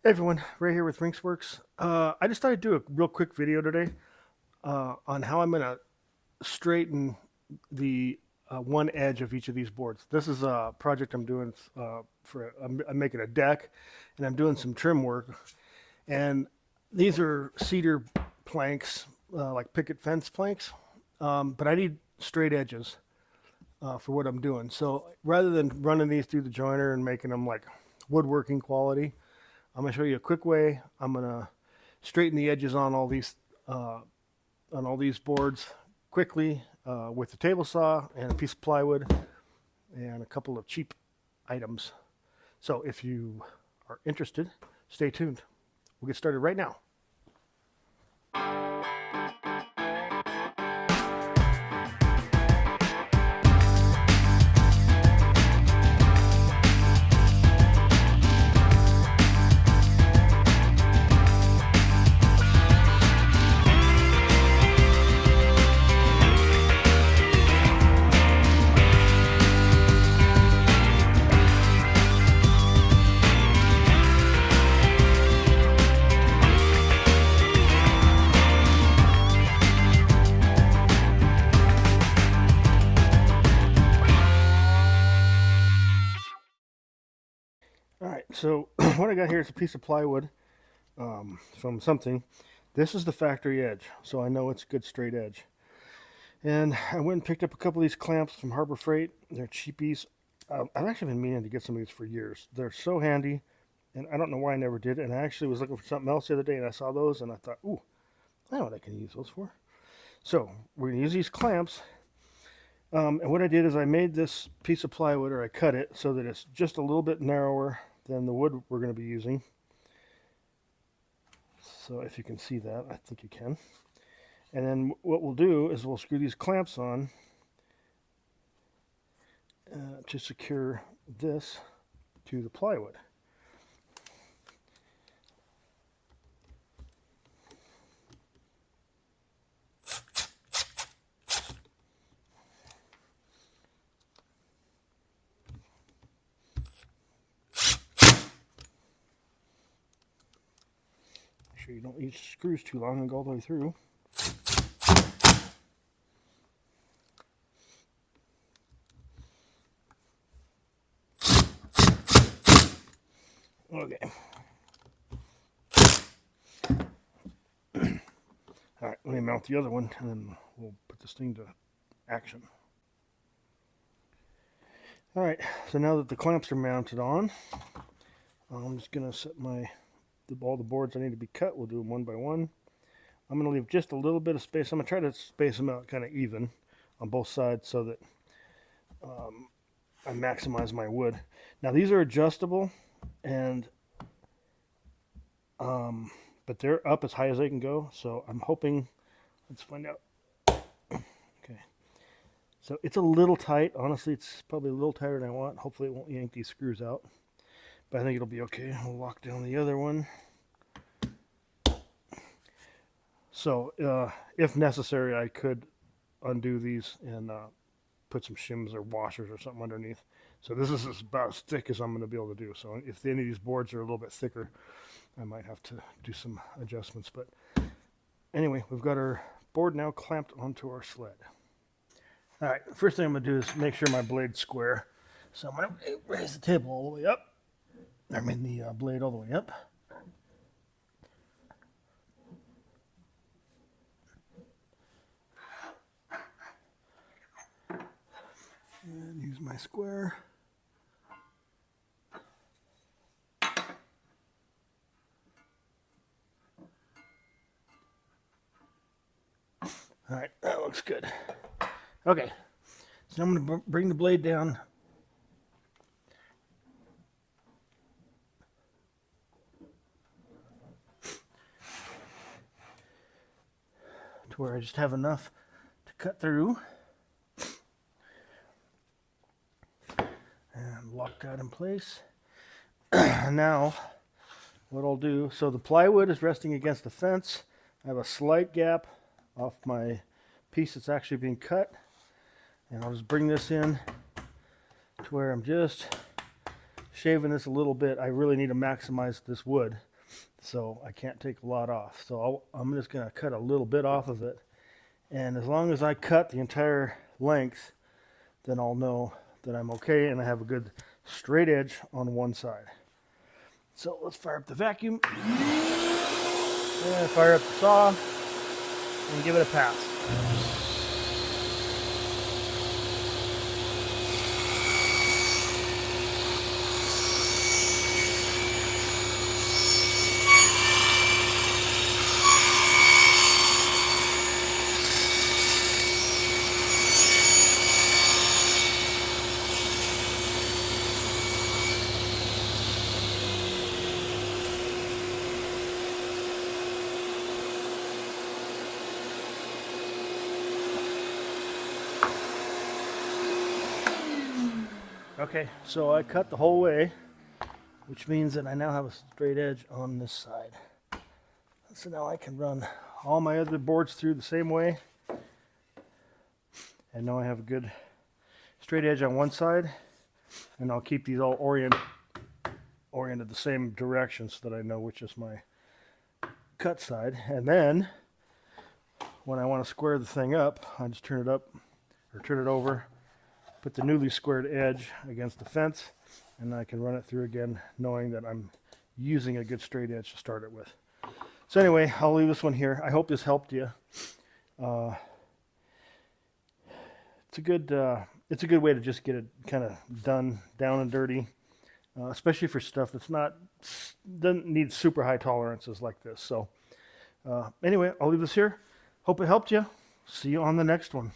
Hey everyone, Ray here with Rinksworks. I just thought I'd do a real quick video today on how I'm going to straighten the one edge of each of these boards. This is a project I'm doing I'm making a deck, and I'm doing some trim work. And these are cedar planks, like picket fence planks, but I need straight edges for what I'm doing. So rather than running these through the joiner and making them like woodworking quality, I'm going to show you a quick way. I'm going to straighten the edges uh, on all these boards quickly with a table saw and a piece of plywood and a couple of cheap items. So if you are interested, stay tuned. We'll get started right now. All right, so what I got here is a piece of plywood from something. This is the factory edge, so I know it's a good straight edge. And I went and picked up a couple of these clamps from Harbor Freight. They're cheapies. I've actually been meaning to get some of these for years. They're so handy, and I don't know why I never did. And I actually was looking for something else the other day, and I saw those, and I thought, ooh, I know what I can use those for. So we're going to use these clamps. And what I did is I made this piece of plywood, or I cut it so that it's just a little bit narrower than the wood we're going to be using. So if you can see that, I think you can. And then what we'll do is we'll screw these clamps on to secure this to the plywood. Make sure you don't use screws too long and go all the way through. Okay. All right, let me mount the other one, and then we'll put this thing to action. All right, so now that the clamps are mounted on, I'm just going to set all the boards I need to be cut. We'll do them one by one. I'm going to leave just a little bit of space. I'm going to try to space them out kind of even on both sides so that I maximize my wood. Now these are adjustable, and but they're up as high as they can go. So I'm hoping. Let's find out. Okay. So it's a little tight. Honestly, it's probably a little tighter than I want. Hopefully it won't yank these screws out. But I think it'll be okay. I'll lock down the other one. So if necessary, I could undo these and put some shims or washers or something underneath. So this is about as thick as I'm going to be able to do. So if any of these boards are a little bit thicker, I might have to do some adjustments. But anyway, we've got our board now clamped onto our sled. All right, first thing I'm going to do is make sure my blade's square. So I'm going to raise the table all the way up. I mean the blade all the way up. And use my square. All right, that looks good. Okay, so I'm going to bring the blade down. To where I just have enough to cut through. And lock that in place. Now, what I'll do, so the plywood is resting against the fence. I have a slight gap off my piece that's actually being cut. And I'll just bring this in to where I'm just shaving this a little bit. I really need to maximize this wood. so I can't take a lot off. So I'm just going to cut a little bit off of it. And as long as I cut the entire length, then I'll know that I'm okay and I have a good straight edge on one side. So let's fire up the vacuum, and fire up the saw, and give it a pass. Okay, so I cut the whole way, which means that I now have a straight edge on this side. So now I can run all my other boards through the same way. And now I have a good straight edge on one side, and I'll keep these all oriented the same direction so that I know which is my cut side. And then when I want to square the thing up, I just turn it up or turn it over, put the newly squared edge against the fence, and I can run it through again, knowing that I'm using a good straight edge to start it with. So anyway, I'll leave this one here. I hope this helped you. It's a good way to just get it kind of done, down and dirty, especially for stuff that's doesn't need super high tolerances like this. So anyway, I'll leave this here. Hope it helped you. See you on the next one.